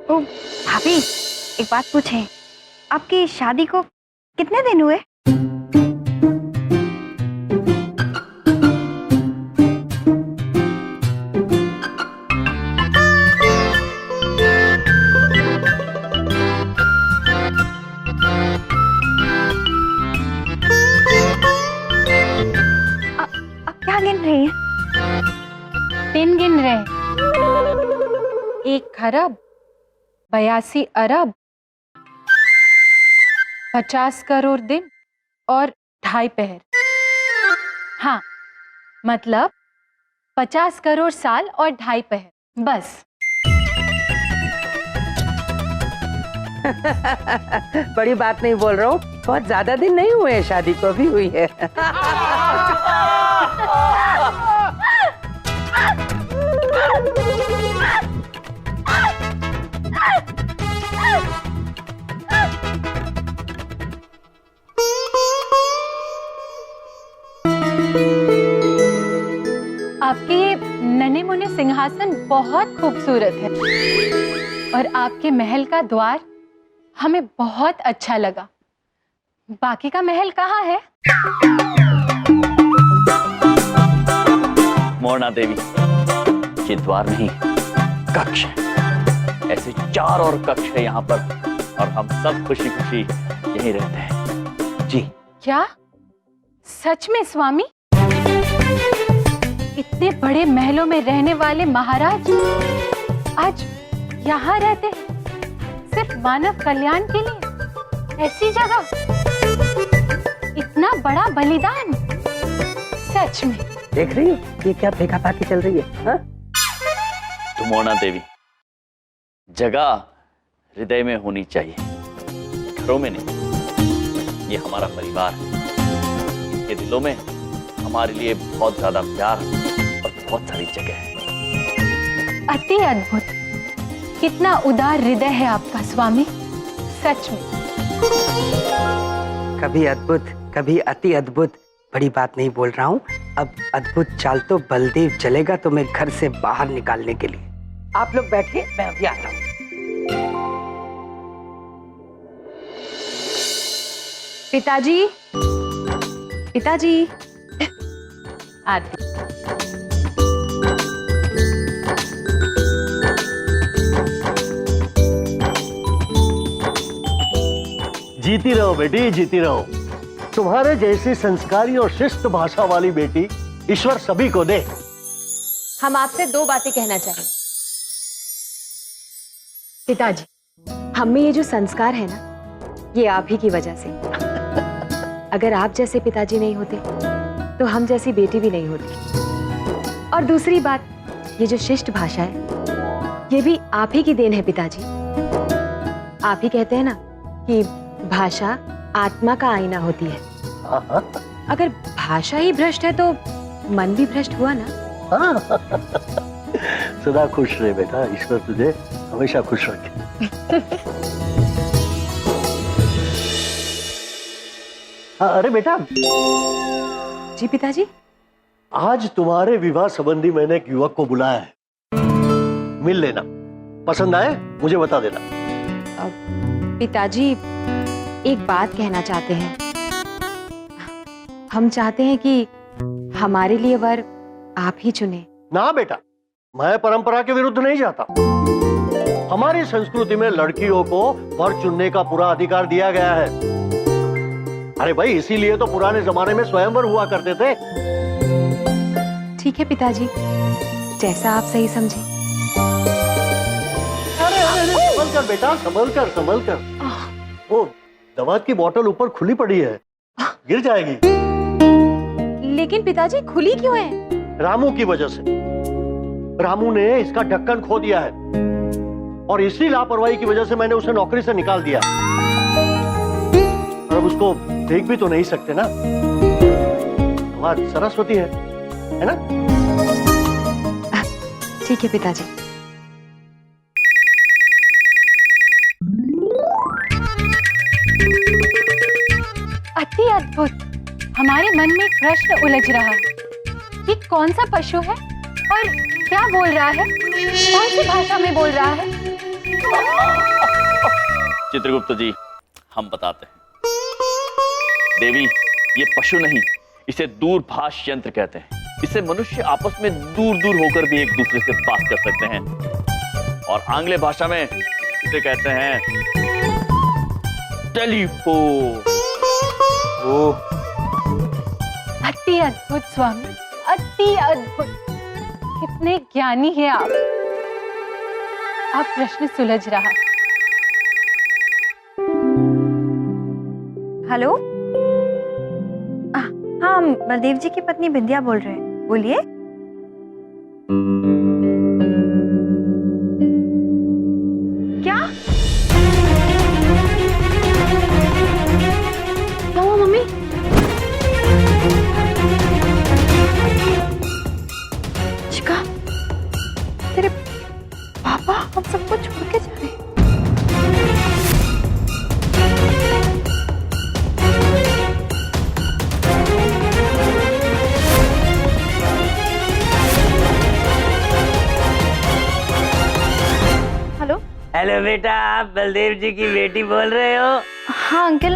ओ भाभी, एक बात पूछें, आपकी शादी को कितने दिन हुए? आप क्या गिन रही हैं? दिन गिन रहे। 1 खरब 82 अरब 50 करोड़ दिन और 2.5 पहर। हाँ, मतलब 50 करोड़ साल और 2.5 पहर, बस। बड़ी बात नहीं बोल रहा हूँ, बहुत ज्यादा दिन नहीं हुए हैं, शादी को भी हुई है। आपके ये नन्हे मुन्ने सिंहासन बहुत खूबसूरत है और आपके महल का द्वार हमें बहुत अच्छा लगा। बाकी का महल कहाँ है? मोरना देवी, ये द्वार नहीं, कक्ष है। ऐसे 4 और कक्ष है यहाँ पर और हम सब खुशी खुशी यहीं रहते हैं। जी। क्या सच में स्वामी? इतने बड़े महलों में रहने वाले महाराज आज यहाँ रहते हैं, सिर्फ मानव कल्याण के लिए? ऐसी जगह इतना बड़ा बलिदान, सच में। देख रही हो ये क्या फेंकाफाकी चल रही है? हाँ? तो मोरना देवी, जगह हृदय में होनी चाहिए, घरों में नहीं। ये हमारा परिवार है, इनके दिलों में हमारे लिए बहुत ज्यादा प्यार और बहुत सारी जगह है। अति अद्भुत, कितना उदार हृदय है आपका स्वामी, सच में। कभी अद्भुत, कभी अति अद्भुत, बड़ी बात नहीं बोल रहा हूँ। अब अद्भुत चाल तो बलदेव चलेगा तुम्हें घर से बाहर निकालने के लिए। आप लोग बैठिए, मैं अभी आता हूँ। पिताजी, पिताजी, आती। जीती रहो बेटी, जीती रहो। तुम्हारे जैसी संस्कारी और शिष्ट भाषा वाली बेटी ईश्वर सभी को दे। हम आपसे 2 बातें कहना चाहेंगे। पिताजी, हम में ये जो संस्कार है ना, ये आप ही की वजह से। अगर आप जैसे पिताजी नहीं होते तो हम जैसी बेटी भी नहीं होती। और दूसरी बात, ये जो शिष्ट भाषा है, ये भी आप ही की देन है पिताजी। आप ही कहते हैं ना कि भाषा आत्मा का आईना होती है। अगर भाषा ही भ्रष्ट है तो मन भी भ्रष्ट हुआ ना। सदा खुश रहे बेटा, ईश्वर तुझे हमेशा खुश रखे। हाँ, अरे बेटा। जी पिताजी। आज तुम्हारे विवाह संबंधी मैंने एक युवक को बुलाया है, मिल लेना। पसंद आए मुझे बता देना। पिताजी, एक बात कहना चाहते हैं। हम चाहते हैं कि हमारे लिए वर आप ही चुने। ना बेटा, मैं परंपरा के विरुद्ध नहीं जाता। हमारी संस्कृति में लड़कियों को वर चुनने का पूरा अधिकार दिया गया है। अरे भाई, इसीलिए तो पुराने जमाने में स्वयंवर हुआ करते थे। ठीक है पिताजी, जैसा आप सही समझे। अरे संभल कर बेटा, संभल कर, संभल कर। वो दवा की बोतल ऊपर खुली पड़ी है, गिर जाएगी। लेकिन पिताजी, खुली क्यों है? रामू की वजह से। रामू ने इसका ढक्कन खो दिया है और इसी लापरवाही की वजह से मैंने उसे नौकरी से निकाल दिया। और अब उसको देख भी तो नहीं सकते ना। आज सरस्वती है ना? ठीक है पिताजी। अति अद्भुत। हमारे मन में एक प्रश्न उलझ रहा है। ये कौन सा पशु है और क्या बोल रहा है? कौन सी भाषा में बोल रहा है? चित्रगुप्त जी, हम बताते हैं। देवी, ये पशु नहीं, इसे दूरभाष यंत्र कहते हैं। इससे मनुष्य आपस में दूर दूर होकर भी एक दूसरे से बात कर सकते हैं, और आंग्ल भाषा में इसे कहते हैं टेलीफोन। अति अद्भुत स्वामी, अति अद्भुत। कितने ज्ञानी हैं आप। प्रश्न सुलझ रहा। हेलो, हाँ, बलदेव जी की पत्नी बिंदिया बोल रहे हैं, बोलिए। क्या हुआ मम्मी? चिका, तेरे पापा हम सबको छोड़ के जा रहे हैं। हेलो बेटा, आप बलदेव जी की बेटी बोल रहे हो? हाँ अंकल,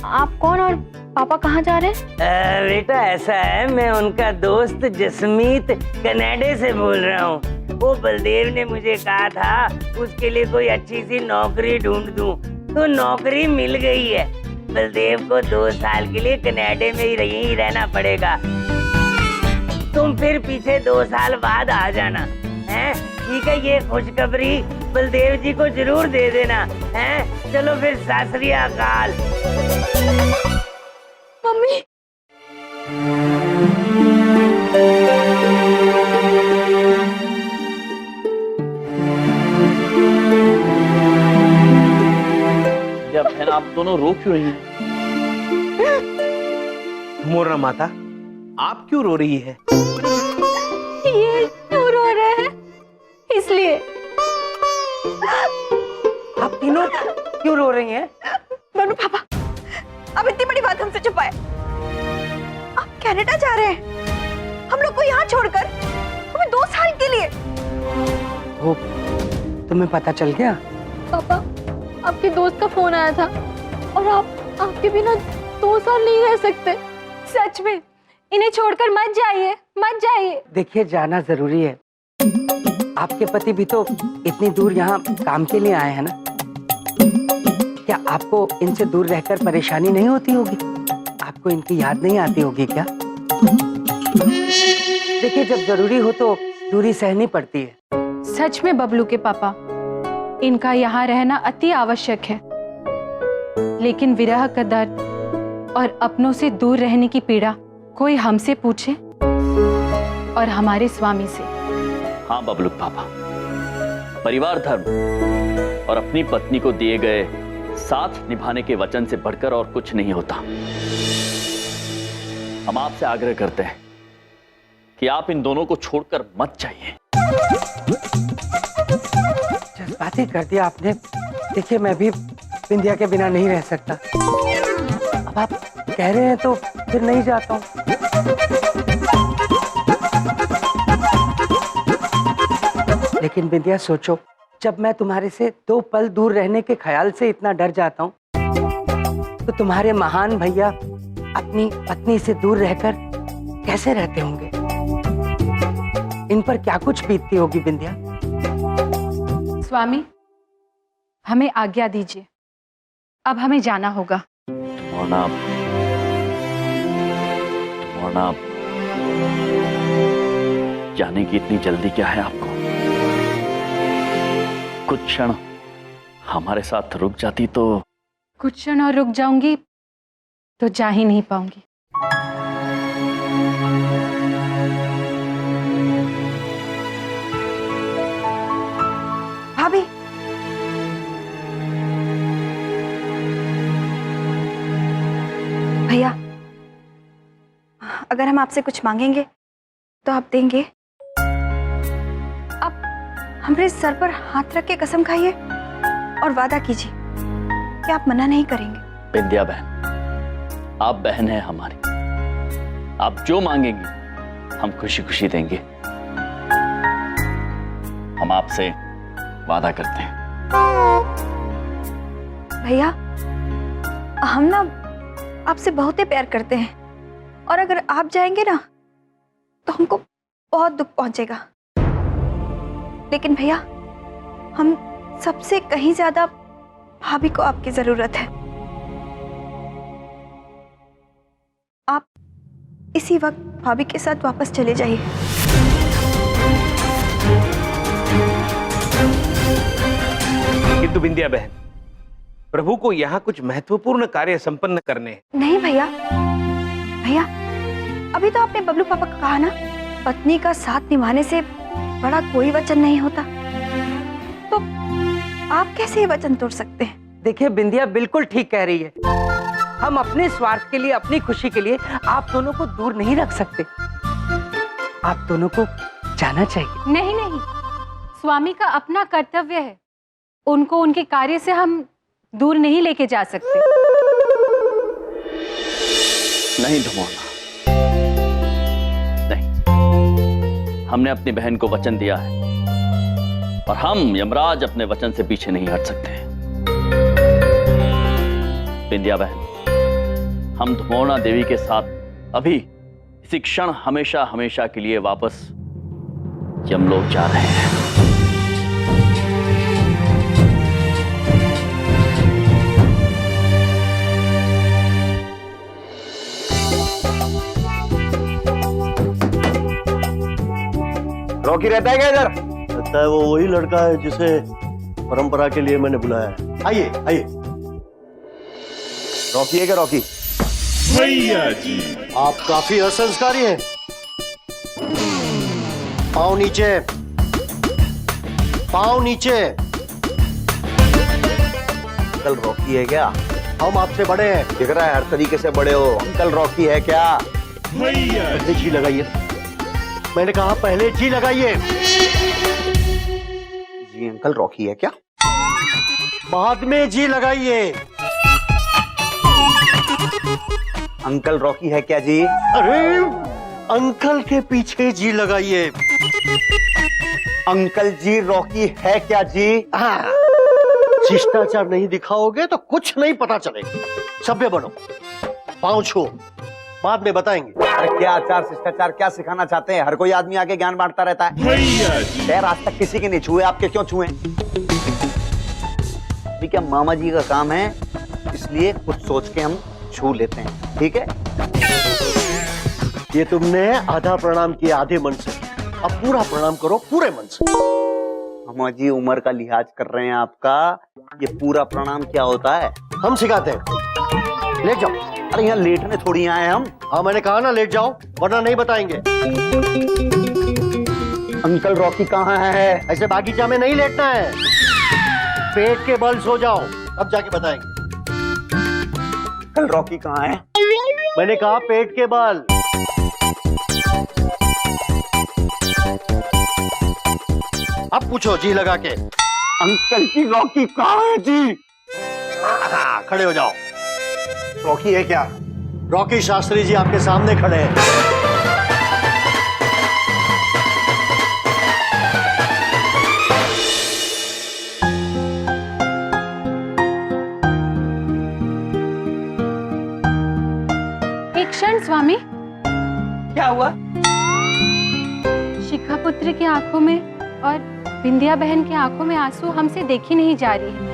आप कौन और पापा कहाँ जा रहे हैं? बेटा ऐसा है, मैं उनका दोस्त जसमीत कनाडा से बोल रहा हूँ। वो बलदेव ने मुझे कहा था उसके लिए कोई अच्छी सी नौकरी ढूंढ दूं, तो नौकरी मिल गई है। बलदेव को 2 साल के लिए कनाडा में ही रहना पड़ेगा। तुम फिर पीछे 2 साल बाद आ जाना, हैं? ठीक है, ये खुशखबरी बलदेव जी को जरूर दे देना, हैं? चलो फिर, सत श्री अकाल। मम्मी, या बहन, आप दोनों रो क्यों रही हैं? मोरना माता, आप क्यों रो रही है? ये क्यों रो रहे हैं? इसलिए। आप तीनों क्यों रो रही हैं? दोनों पापा, अब इतनी बड़ी बात हमसे छुपाए। आप कनाडा जा रहे हैं, हम लोग को यहाँ छोड़कर, हमें 2 साल के लिए। वो तुम्हें पता चल गया? पापा, आपके दोस्त का फोन आया था और आप आपके बिना 2 साल नहीं रह सकते। सच में, इन्हें छोड़कर मत जाइए, मत जाइए। देखिए, जाना जरूरी है। आपके पति भी तो इतनी दूर यहाँ काम के लिए आए हैं ना। क्या आपको इनसे दूर रहकर परेशानी नहीं होती होगी? आपको इनकी याद नहीं आती होगी क्या? देखिए, जब जरूरी हो तो दूरी सहनी पड़ती है। सच में बबलू के पापा, इनका यहाँ रहना अति आवश्यक है, लेकिन विरह का दर्द और अपनों से दूर रहने की पीड़ा कोई हमसे पूछे और हमारे स्वामी से। हाँ बबलू पापा, परिवार धर्म और अपनी पत्नी को दिए गए साथ निभाने के वचन से बढ़कर और कुछ नहीं होता। हम आपसे आग्रह करते हैं कि आप इन दोनों को छोड़कर मत जाइए। जज्बाती कर दिया आपने। देखिए, मैं भी बिंदिया के बिना नहीं रह सकता। अब आप कह रहे हैं तो फिर नहीं जाता हूँ। लेकिन बिंदिया, सोचो, जब मैं तुम्हारे से 2 पल दूर रहने के ख्याल से इतना डर जाता हूँ, तो तुम्हारे महान भैया अपनी पत्नी से दूर रहकर कैसे रहते होंगे? इन पर क्या कुछ बीतती होगी बिंदिया? स्वामी, हमें आज्ञा दीजिए, अब हमें जाना होगा। मोरना, जाने की इतनी जल्दी क्या है आपको? कुछ क्षण हमारे साथ रुक जाती तो। कुछ क्षण और रुक जाऊंगी तो जा ही नहीं पाऊंगी। भाभी, भैया, अगर हम आपसे कुछ मांगेंगे तो आप देंगे? आप हमारे सर पर हाथ रख के कसम खाइए और वादा कीजिए कि आप मना नहीं करेंगे। बिंदिया बहन, आप बहन हैं हमारी। आप जो मांगेंगी हम खुशी खुशी देंगे। हम आपसे वादा करते हैं। भैया, हम ना आपसे बहुत ही प्यार करते हैं और अगर आप जाएंगे ना तो हमको बहुत दुख पहुंचेगा। लेकिन भैया, हम सबसे कहीं ज्यादा भाभी को आपकी जरूरत है। आप इसी वक्त भाभी के साथ वापस चले जाइए। किंतु बिंदिया बहन, प्रभु को यहाँ कुछ महत्वपूर्ण कार्य संपन्न करने हैं। नहीं भैया, भैया अभी तो आपने बबलू पापा को कहा ना, पत्नी का साथ निभाने से बड़ा कोई वचन नहीं होता, तो आप कैसे ये वचन तोड़ सकते हैं? देखिए बिंदिया बिल्कुल ठीक कह रही है। हम अपने स्वार्थ के लिए, अपनी खुशी के लिए आप दोनों को दूर नहीं रख सकते। आप दोनों को जाना चाहिए। नहीं नहीं, स्वामी का अपना कर्तव्य है, उनको उनके कार्य से हम दूर नहीं लेके जा सकते। नहीं धुमोना, नहीं। हमने अपनी बहन को वचन दिया है और हम यमराज अपने वचन से पीछे नहीं हट सकते। बिंदिया बहन, हम धुमोना देवी के साथ अभी इसी क्षण हमेशा हमेशा के लिए वापस यमलोक जा रहे हैं। रॉकी रहता है क्या इधर? लगता है वो वही लड़का है जिसे परंपरा के लिए मैंने बुलाया है। आइए आइए। रॉकी है क्या रॉकी? भैया जी, आप काफी असंस्कारी हैं। पाँव नीचे, पाँव नीचे। अंकल रॉकी है क्या? हम आपसे बड़े हैं। दिख रहा है हर तरीके से बड़े हो। अंकल रॉकी है क्या? भैया पहले जी लगाइए। मैंने कहा पहले जी लगाइए। जी अंकल रॉकी है क्या? बाद में जी लगाइए। अंकल रॉकी है क्या जी? अरे अंकल के पीछे जी लगाइए। अंकल जी रॉकी है क्या जी? हाँ। शिष्टाचार नहीं दिखाओगे तो कुछ नहीं पता चलेगा। सभ्य बनो, पाँव छू, बाद में बताएंगे। अरे क्या आचार शिष्टाचार क्या सिखाना चाहते हैं? हर कोई आदमी आके ज्ञान बांटता रहता है। भैया जी, खैर आज तक किसी के नहीं छुए, आपके क्यों छुए? अभी क्या मामा जी का काम है, इसलिए कुछ सोच के हम छू लेते हैं, ठीक है? ये तुमने आधा प्रणाम किया आधे मन से, अब पूरा प्रणाम करो पूरे मन से। मामा जी उम्र का लिहाज कर रहे हैं आपका। ये पूरा प्रणाम क्या होता है? हम सिखाते हैं। लेट जाओ। अरे यहाँ लेटने थोड़ी आए हम। हाँ मैंने कहा ना लेट जाओ, वरना नहीं बताएंगे। अंकल रॉकी कहाँ है? ऐसे बागीचा में नहीं लेटना है। पेट के बल सो जाओ, अब जाके बताएंगे। अंकल रॉकी कहाँ है? मैंने कहा पेट के बल। अब पूछो जी लगा के। अंकल की रॉकी कहाँ है जी? हाँ, खड़े हो जाओ। रॉकी है क्या? रॉकी शास्त्री जी आपके सामने खड़े हैं। एक क्षण स्वामी, क्या हुआ? शिखा पुत्र की आंखों में और बिंदिया बहन की आंखों में आंसू हमसे देखी नहीं जा रही है,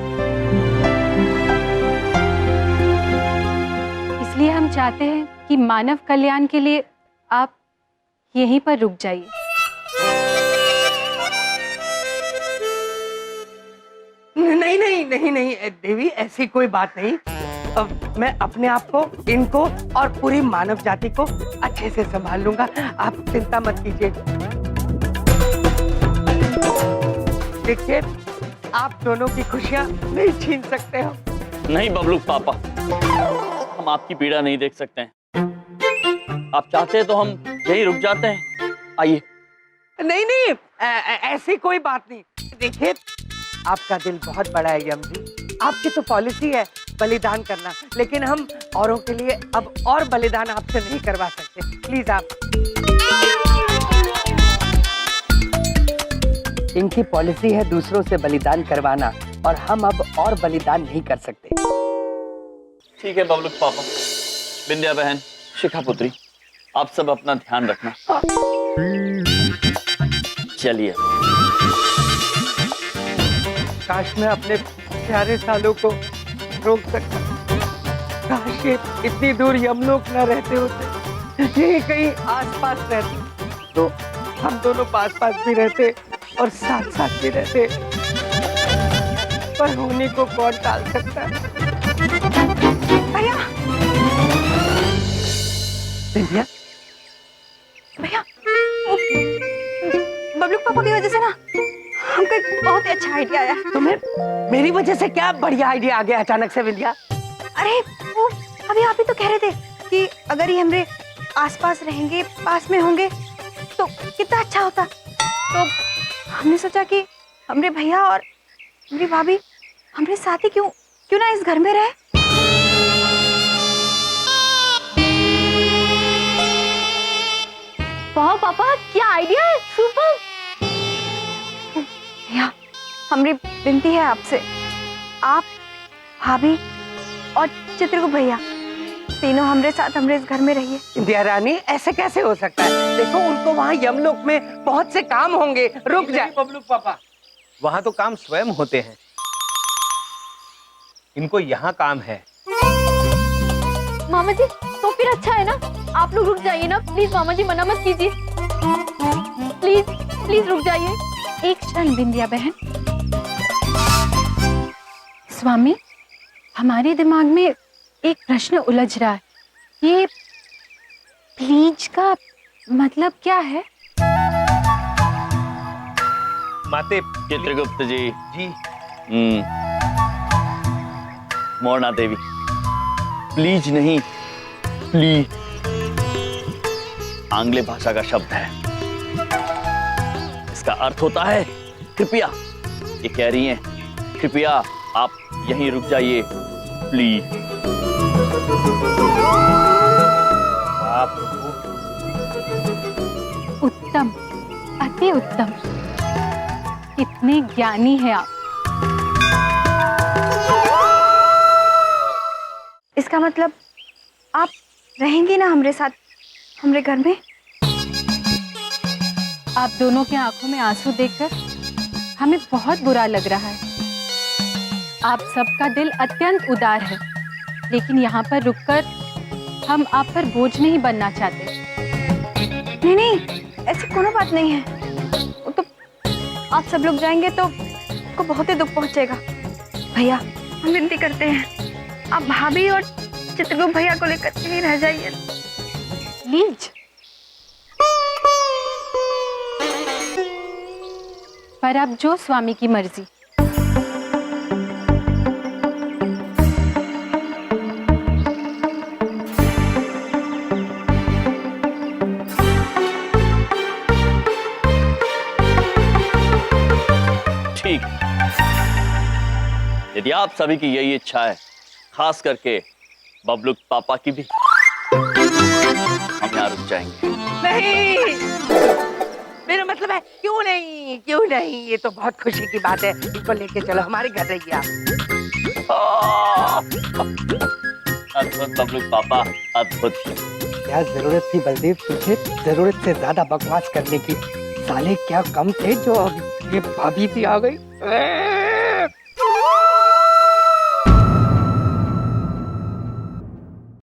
इसलिए हम चाहते हैं कि मानव कल्याण के लिए आप यहीं पर रुक जाइए। नहीं नहीं नहीं नहीं देवी, ऐसी कोई बात नहीं। अब मैं अपने आप को, इनको और पूरी मानव जाति को अच्छे से संभाल लूंगा, आप चिंता मत कीजिए। देखिए, आप दोनों की खुशियां नहीं छीन सकते हो। नहीं बबलू पापा, हम आपकी पीड़ा नहीं देख सकते हैं। आप चाहते हैं तो हम यहीं रुक जाते हैं। आइए। नहीं नहीं, ऐसी कोई बात नहीं। देखिए, आपका दिल बहुत बड़ा है यम जी, आपकी तो पॉलिसी है बलिदान करना, लेकिन हम औरों के लिए अब और बलिदान आपसे नहीं करवा सकते। प्लीज आप, इनकी पॉलिसी है दूसरों से बलिदान करवाना, और हम अब और बलिदान नहीं कर सकते। ठीक है बबलू पापा, विंध्या बहन, शिखा पुत्री, आप सब अपना ध्यान रखना। चलिए। काश मैं अपने प्यारे सालों को रोक सकता। काश ये इतनी दूर यमलोक न रहते होते, ये कहीं आसपास रहते तो हम दोनों पास पास भी रहते और साथ साथ भी रहते। पर होने को कौन टाल सकता है? भैया विंध्या, भैया, वो बबलू पापा की वजह से ना हमको एक बहुत ही अच्छा आइडिया आया। तुम्हें मेरी वजह से क्या बढ़िया आइडिया आ गया अचानक से विंध्या? अरे वो अभी आप ही तो कह रहे थे कि अगर ये हमरे आसपास रहेंगे, पास में होंगे तो कितना अच्छा होता। तो हमने सोचा कि हमरे भैया और हमरी भाभी हमरे साथ ही क्यों ना इस घर में रहे। वाह पापा, क्या आइडिया है, सुपर। भैया, हमरी विनती है आपसे, आप, भाभी और चित्रगुप्त भैया तीनों हमरे साथ हमरे इस घर में रहिए। विंध्या रानी, ऐसे कैसे हो सकता है? देखो उनको वहाँ यमलोक में बहुत से काम होंगे। रुक जाए बबलू पापा, वहां तो काम स्वयं होते हैं, इनको यहाँ काम है। मामा जी, तो फिर अच्छा है ना, आप लोग रुक जाइए ना प्लीज। मामा जी मना मत कीजिए, प्लीज प्लीज रुक जाइए। एक क्षण विंध्या बहन। स्वामी, हमारे दिमाग में एक प्रश्न उलझ रहा है। ये प्लीज का मतलब क्या है? माते चित्रगुप्त जी। जी, मोरना देवी, प्लीज नहीं, प्लीज आंग्ल भाषा का शब्द है। इसका अर्थ होता है कृपया। ये कह रही हैं कृपया आप यहीं रुक जाइए, प्लीज। उत्तम, अति उत्तम, कितने ज्ञानी हैं आप। इसका मतलब आप रहेंगे ना हमरे साथ हमरे घर में? आप दोनों के आंखों में आंसू देखकर हमें बहुत बुरा लग रहा है। आप सबका दिल अत्यंत उदार है, लेकिन यहाँ पर रुककर हम आप पर बोझ नहीं बनना चाहते। नहीं नहीं, ऐसी कोनो बात नहीं है। वो तो आप सब लोग जाएंगे तो आपको बहुत ही दुख पहुंचेगा। भैया, हम विनती करते हैं, आप भाभी और चित्रगुप्त भैया को लेकर यहीं रह जाइए। प्लीज। पर अब जो स्वामी की मर्जी। ठीक, यदि आप सभी की यही इच्छा है, खास करके बबलू पापा की भी, हम यहाँ रुक जाएंगे। नहीं, मेरा मतलब है क्यों नहीं, क्यों नहीं? ये तो बहुत खुशी की बात है। इनको लेके चलो, हमारे घर रहिए आप। अद्भुत बबलू पापा, अद्भुत। क्या जरूरत थी बलदेव तुझे जरूरत से ज्यादा बकवास करने की? साले क्या कम थे जो ये भाभी भी आ गई।